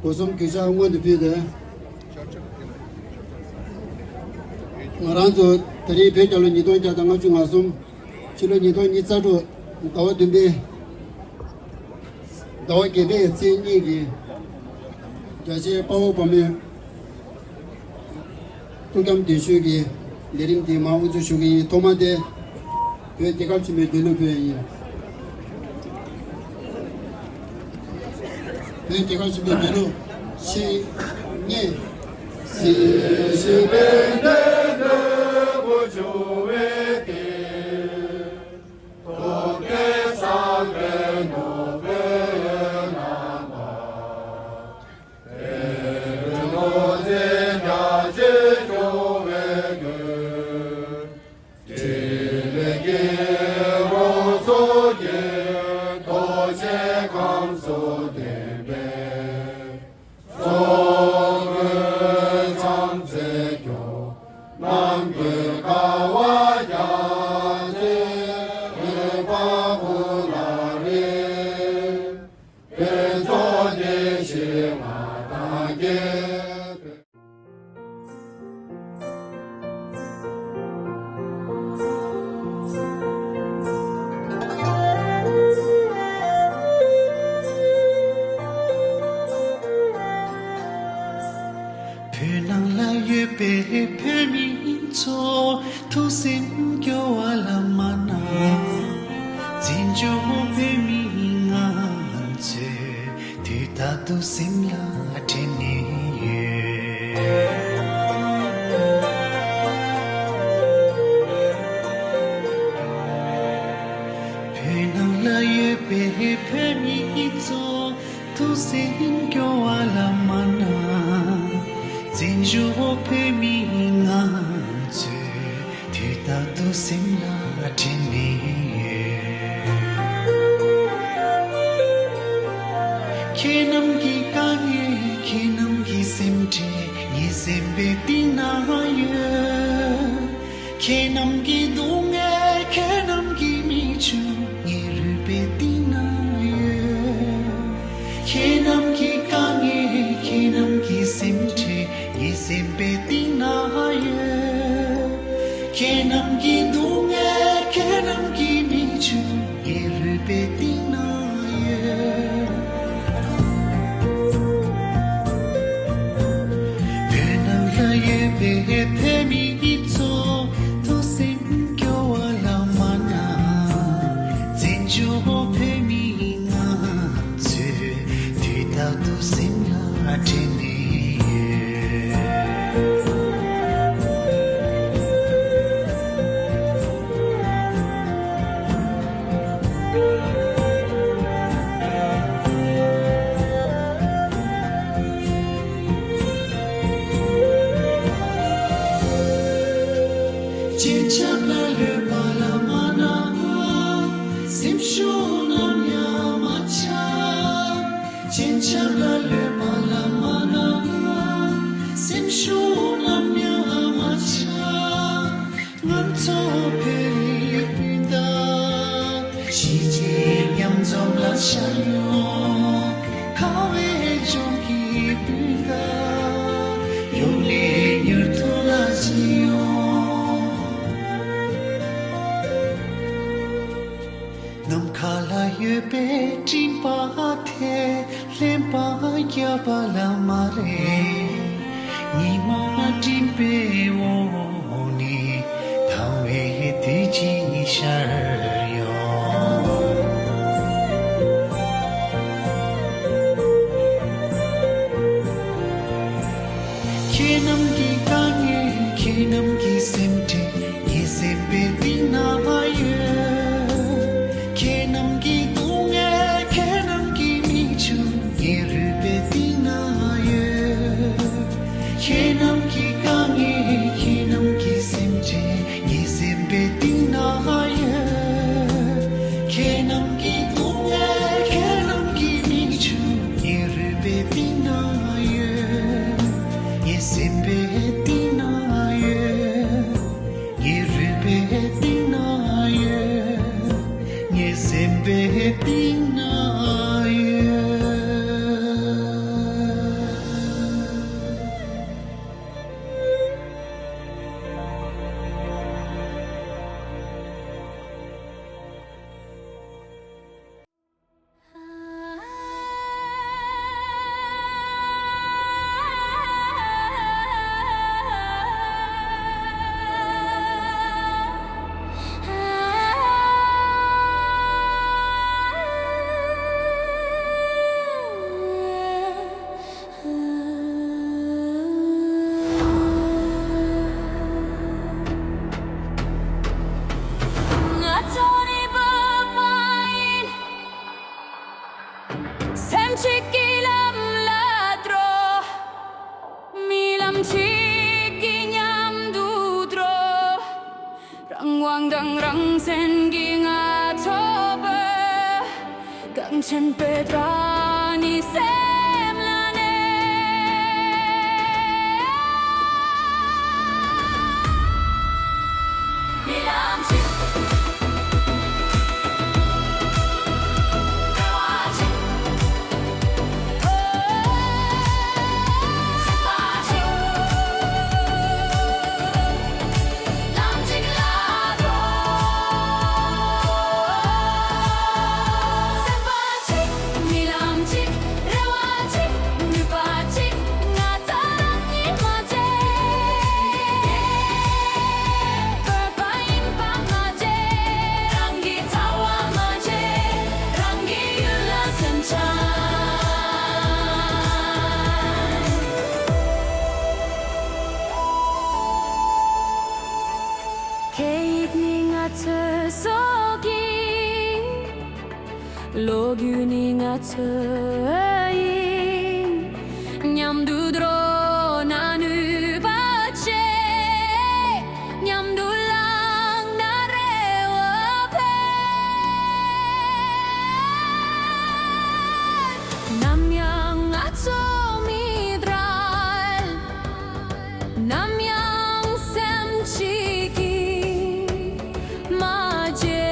고som 기자 응원도 비대 나란조 다리 배달로 니도 자당가 중앙섬 지로 니도 니자도 나와 준비 나와 개베 신이기 자세 파워 보면 통감 대수기 내림디 마우주 수기 도마데 그 대갑심에 되는 네, 제가 지금 대로 시니 시시베네 보조에게 도계상에 노베나마 에르노제 야제교회게 딜레게 로소게 도제 감소데 Kenam ki kange kenam Ranginga tobe Gangchen pedrani semlane Milamchi Logyuning atøyin Nyamdudro nanu bache Nyamdulang narewape Namyang atomidral Namyang semchiki maje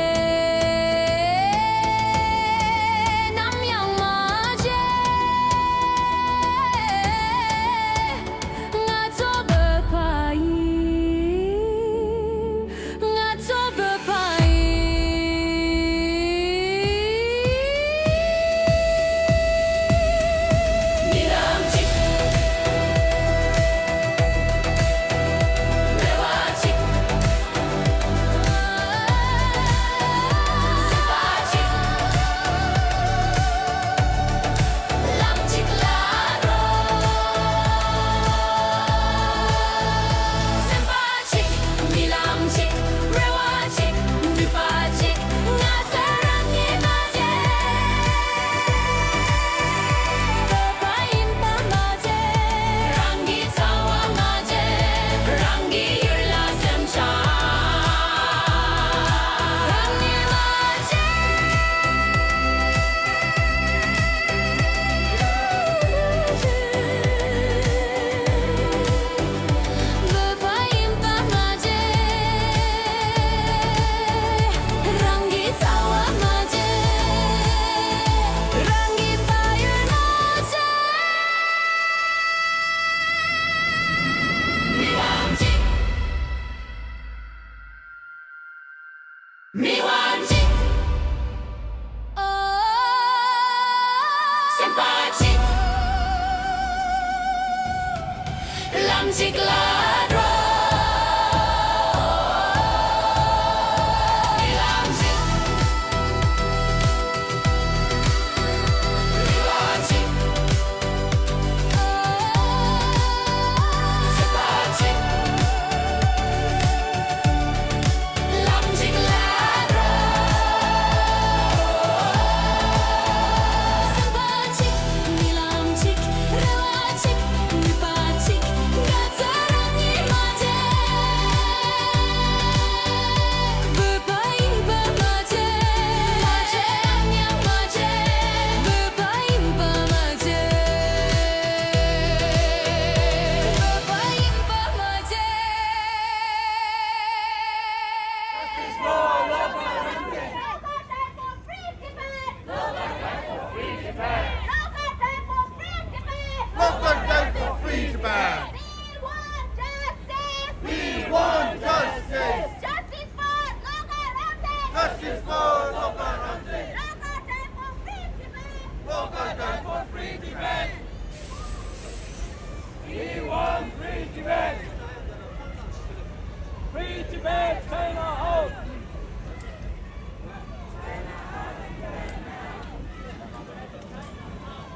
Free Tibet, China out!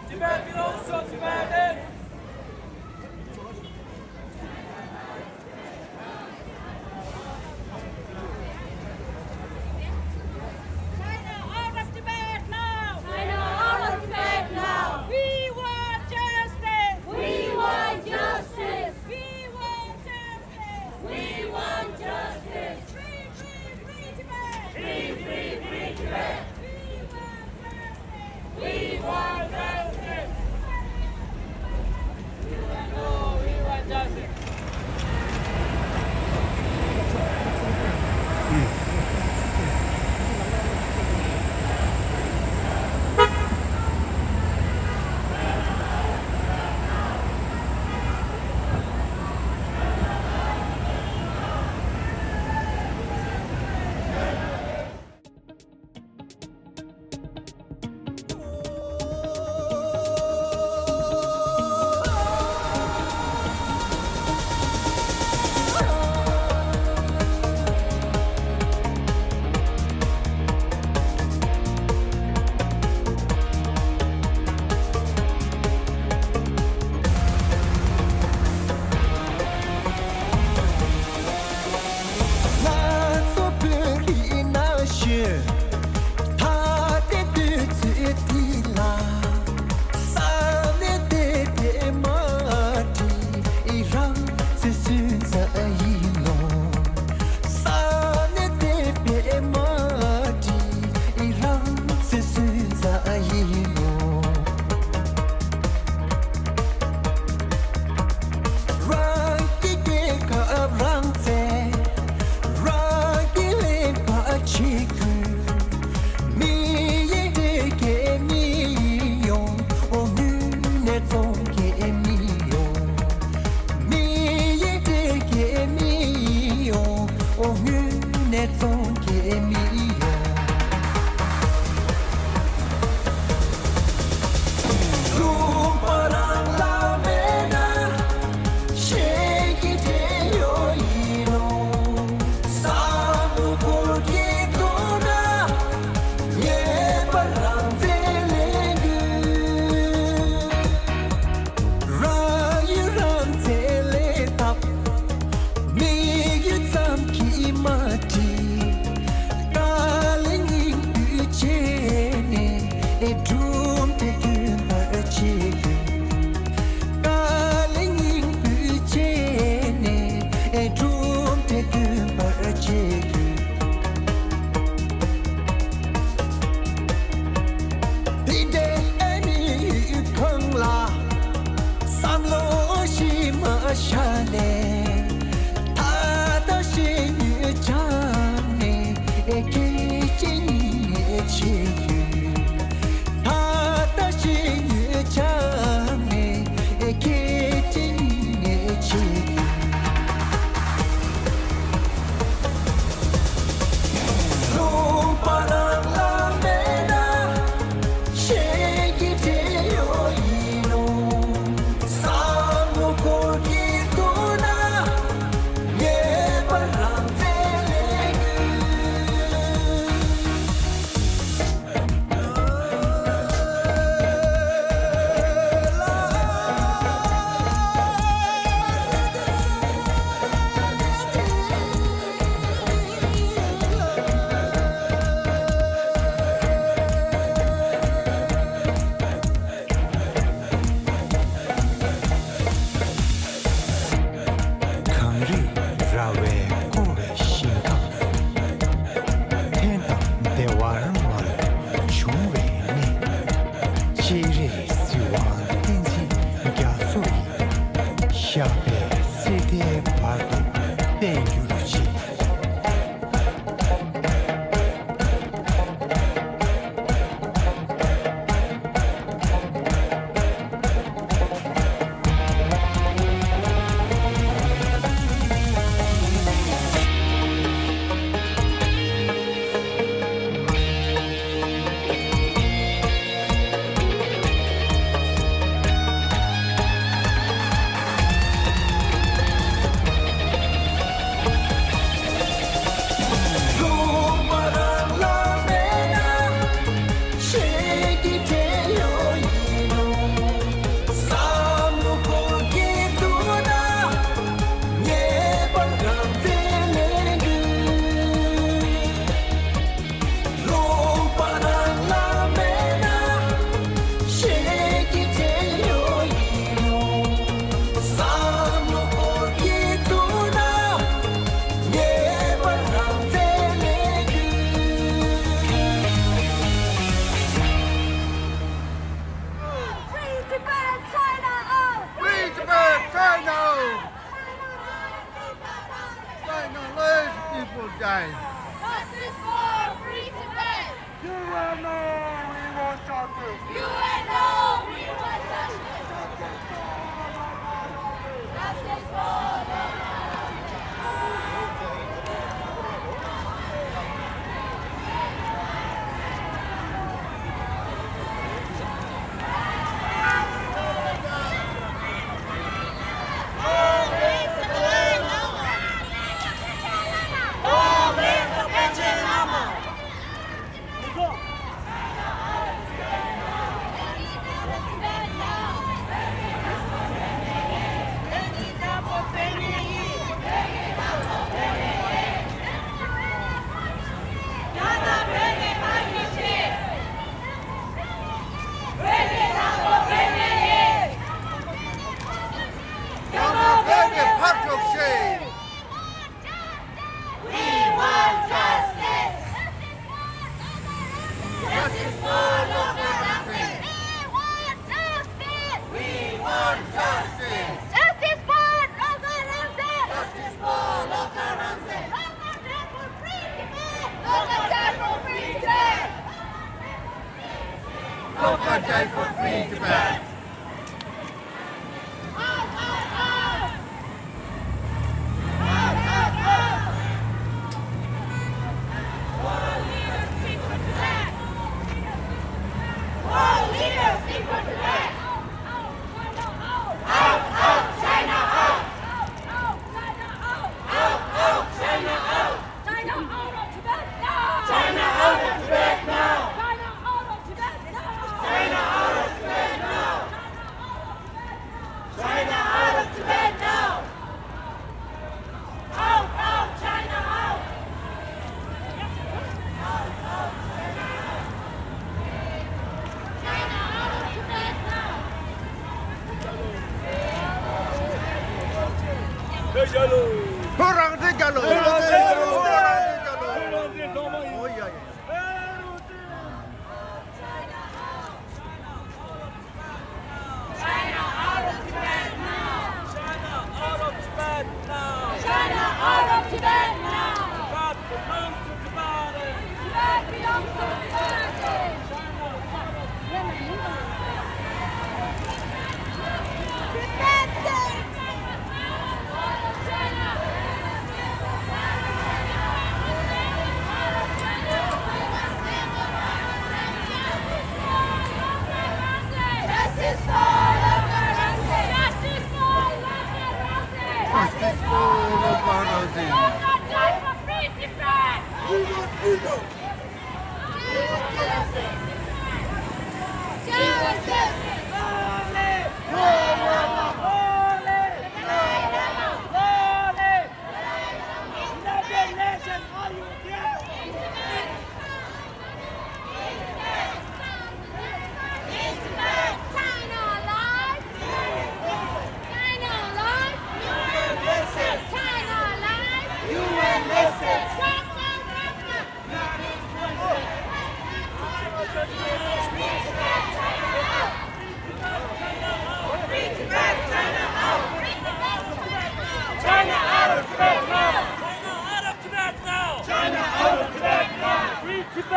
Tibet belongs to Tibetan! China out of Tibet now! China out of Tibet now! We want justice! We want justice! We want justice! We want justice! Free, free, Justice for free Tibet! You will know we want justice. You will know we want justice! Justice for Lobga for free Tibet. RTYCNY&NJ. China out of Tibet now! Tibet belongs to Tibetans. Tibet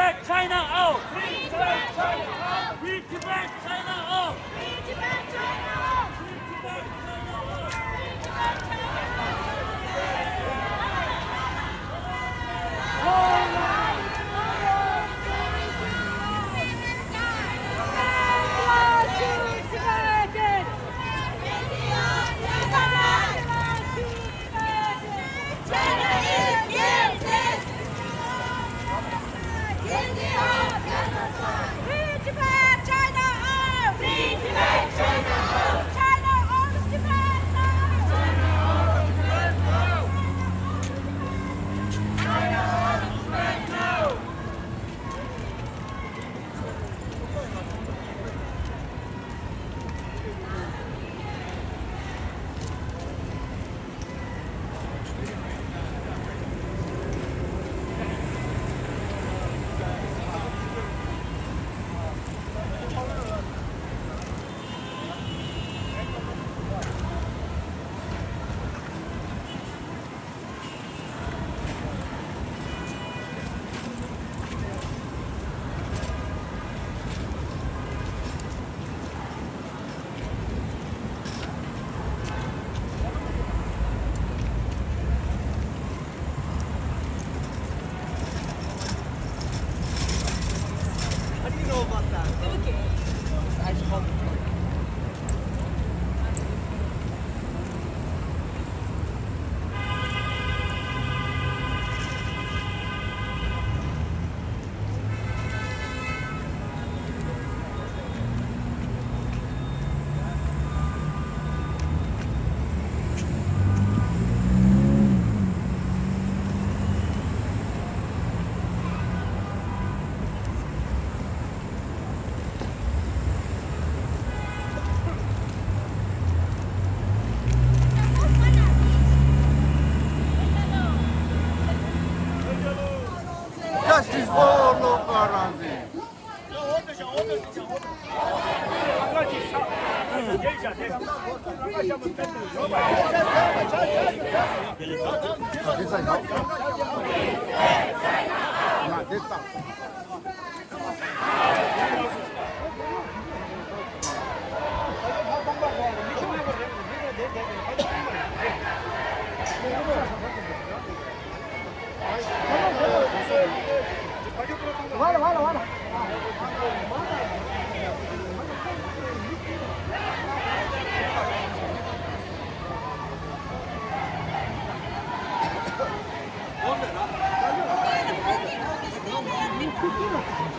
Tibet, China out! Free Tibet, China out! Free Tibet, China out! Free Tibet, China out! Free Tibet, China out! Free Tibet, China Justice for Lobga Rangzen.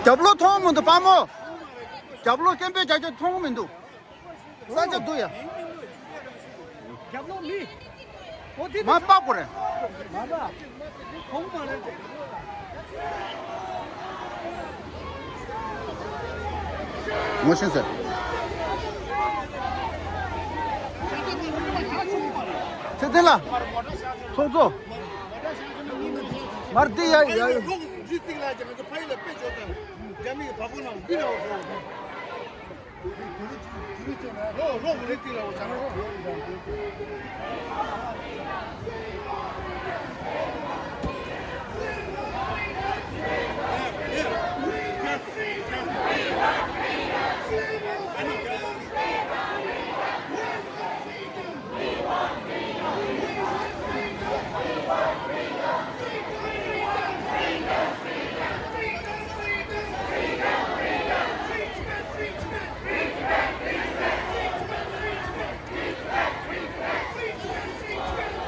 잡로 통문도 빠모. 잡로 캠페 자주 통문도. 사자 도야. 맞바 그래. 뭐 신세? 됐다. 소소. 마르디야 야.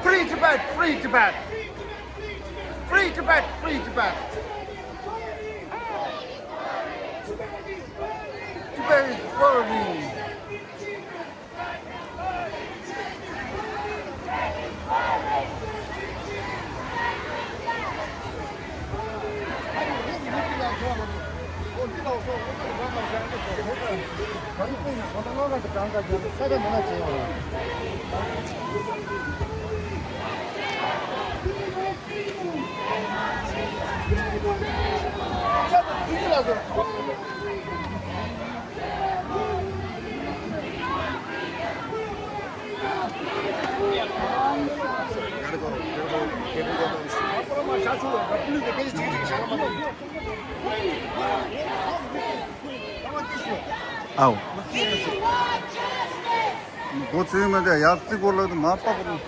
Free Tibet, free Tibet. Free Tibet, free Tibet. Tibet is burning. 아우. We want justice. 고치면 돼. 약속 올라도 맞바꾸고.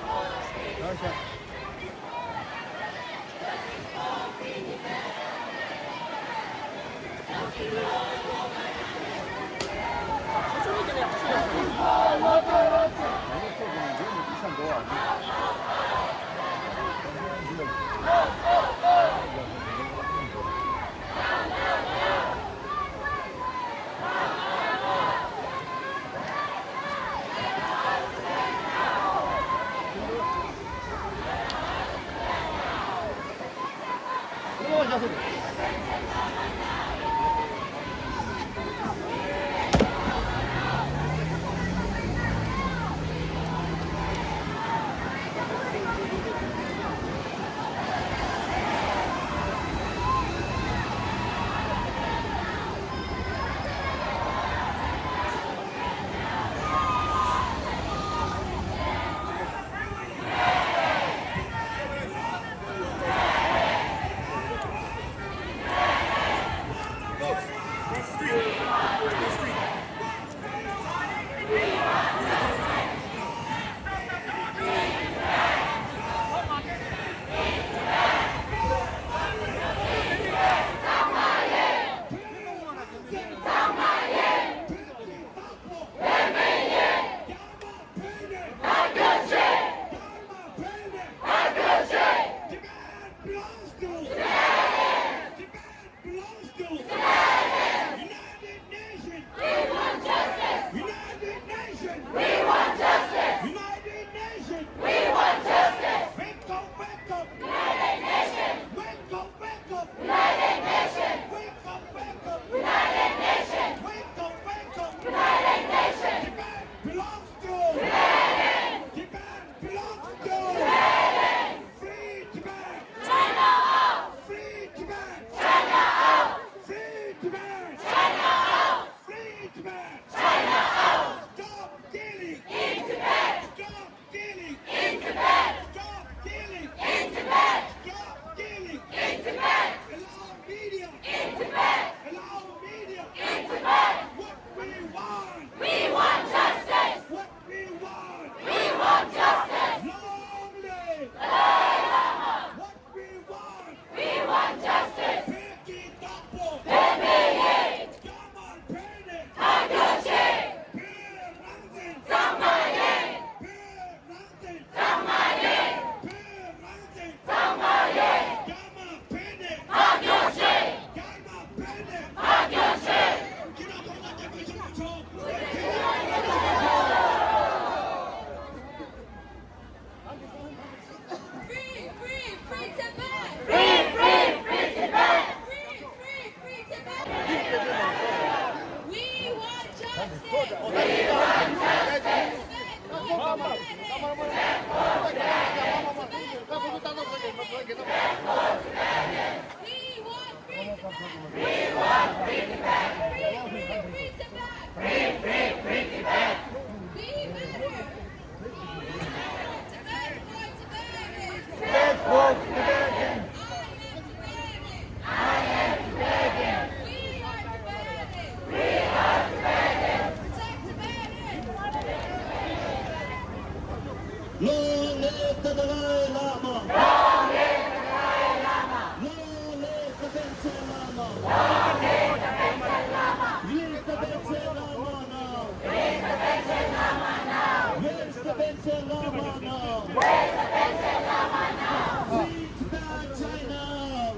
Long live the Dalai Lama! Long live the Dalai Lama! Long live the Benson Lama! Long live the Benson Lama! Release the Benson Lama now! Release the Benson Lama now! Release the Benson Lama now! Release the Benson Lama now! Free Tibet, China!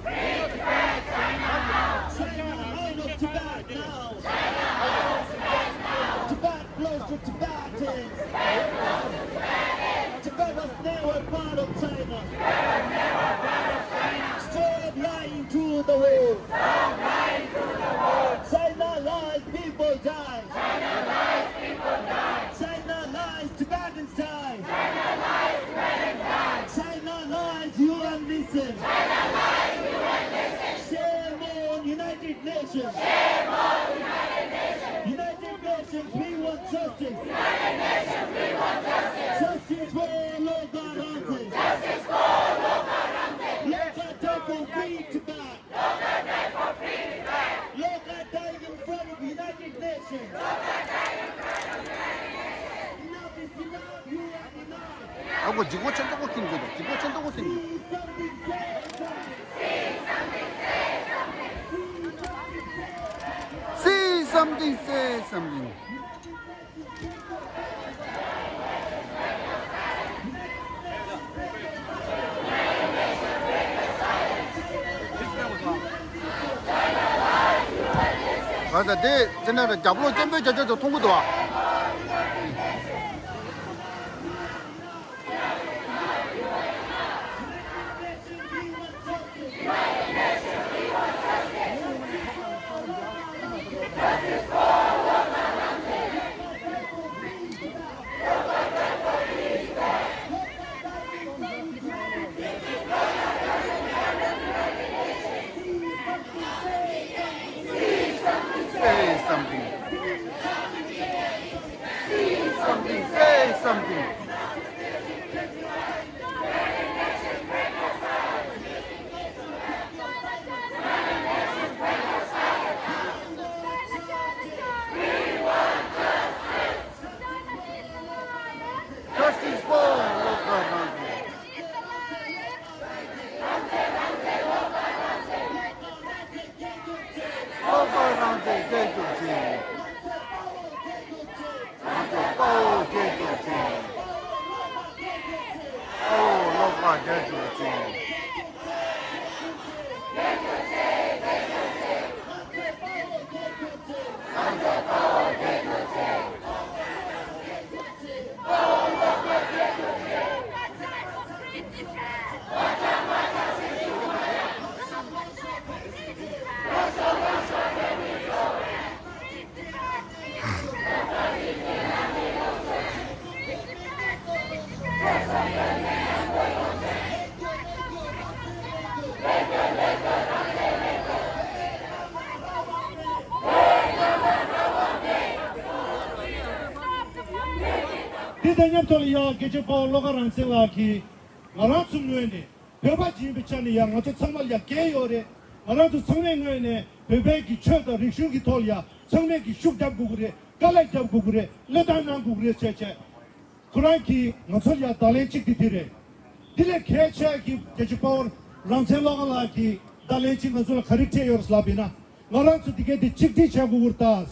Free Tibet, China! China out of Tibet now! China out of Tibet now! Tibet belongs to Tibetans! Tibet was never part of China. Stop lying to the world. Stop lying to the world. China lies, people die. China lies, people die. China lies, Tibetans die. China lies, Tibetans die. China lies, UN listen. China lies, UN listen. Shame on United Nations. Shame on United Nations. United Nations, we want justice. United Nations, we want justice. Justice for Lobga Rangzen. Justice for Lobga Rangzen. Lobga die for free Tibet. Lobga die for free Tibet. Lobga die in front of United Nations. 하고 지고 천도 고치는 거죠. 지고 천도 고치는 거. Say something, say something. 맞아, 내 전에 잡으러 잼배 저저 통구도 와. Say something. Say something. Justice for Lobga Rangzen. Lobga Rangzen, J2J. Oh, J2J. Oh, Lobga J2J. Tibetan tolya gece po Lobga Rangzen la ki ngara tsumne beba jimbe chani ya ngato tsangmal ya geyore ngara tu tsangme ngene bebe ki choda rishu ki tolya tsangme ki shukdab gugure galak jab gugure ledan nang gugure cheche kuran ki ngato ya dalen chik dire dire keche ki gece po Rangzen la ki dalen chik ngato kharik che yor slabina ngara tu dige de chik di che gugurtas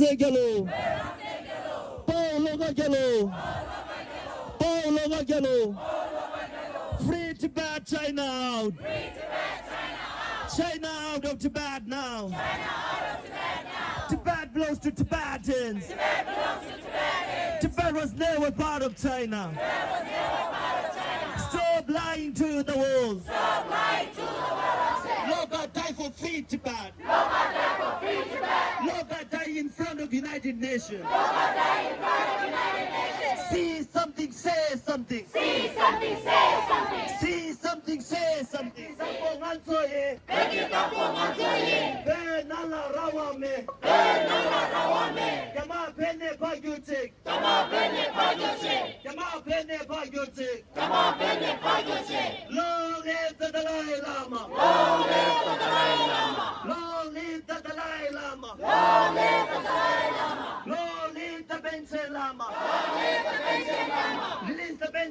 GYALO, GYALO, Lobga GYALO, free Tibet, China out, China out of Tibet now, Tibet belongs to Tibetans, Tibet was never part of China, stop lying to the world, Lobga die for free Tibet, Lobga die in front of United Nations. See something, say something. See something, say something. See something, say something. Sampo ngansoye. Beki tampo ngansoye. Be nala rawame. Be nala rawame. Kama pene pagutik. Kama pene pagutik. Kama pene pagutik. Kama pene pagutik. Long live the Dalai Lama. Long live the Dalai Lama. Long live the Dalai Lama. Long live the Dalai Lama.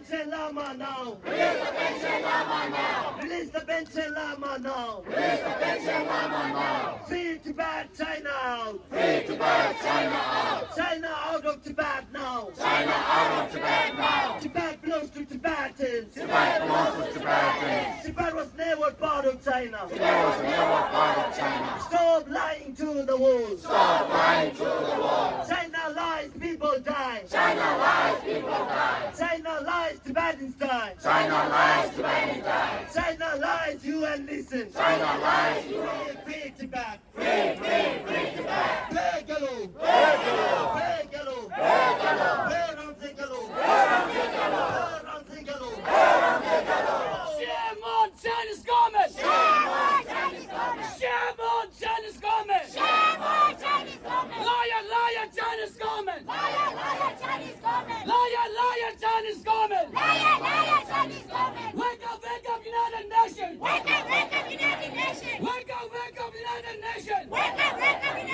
Benche Lama now. Release the Benche Lama now. Release the Benche Lama now. Release the Benche Lama now. Free Tibet, China out. Free Tibet, China out. China out of Tibet now. China out of Tibet now. Tibet belongs to Tibetans. Tibet belongs to Tibetans. Tibet was never part of China. Tibet was never part of China. Stop lying to the world. Stop lying to the world. China lies, people die. China lies, people die. China lies, Tibetans die. China lies, Tibetans die. China lies, you and listen. China lies, you and free Tibet. Free, free, free Tibet. BHOD-GYALO. BHOD-GYALO. BHOD-GYALO. BHOD-GYALO. BHOD-GYALO. BHOD-GYALO. Shame on China's government! Shame on Chinese government! Shame on China's government! Shame on Chinese government! Liar, liar, China's government! Liar, liar, Chinese government! Liar, liar, Chinese government! Liar, liar, Chinese government! Wake up, United Nations! Wake up, United Nations! Wake up, United Nations! Wake up, United